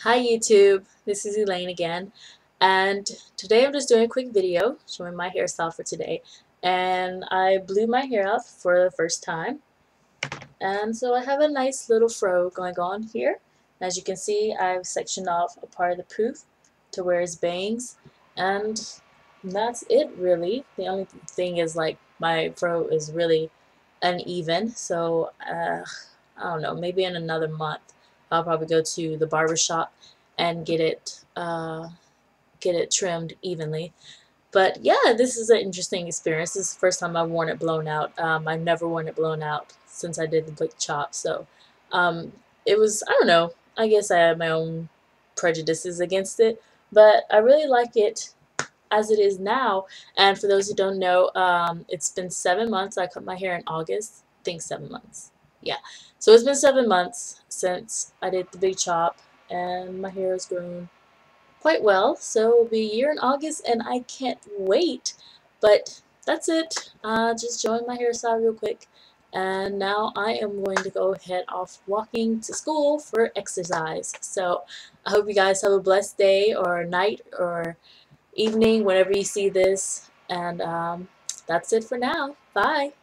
Hi YouTube, this is Elaine again, and today I'm just doing a quick video showing my hairstyle for today. And I blew my hair out for the first time, and so I have a nice little fro going on here. As you can see, I've sectioned off a part of the poof to where it's bangs, and that's it really. The only thing is like my fro is really uneven, so I don't know, maybe in another month I'll probably go to the barber shop and get it trimmed evenly. But yeah, this is an interesting experience. This is the first time I've worn it blown out. I've never worn it blown out since I did the blick chop. So um, it was, I don't know, I guess I had my own prejudices against it, but I really like it as it is now. And for those who don't know, it's been 7 months. I cut my hair in August. I think 7 months. Yeah. So it's been 7 months since I did the big chop, and my hair has grown quite well. So it'll be a year in August, and I can't wait. But that's it. Just showing my hairstyle real quick. And now I am going to go head off walking to school for exercise. So I hope you guys have a blessed day or night or evening whenever you see this. And that's it for now. Bye.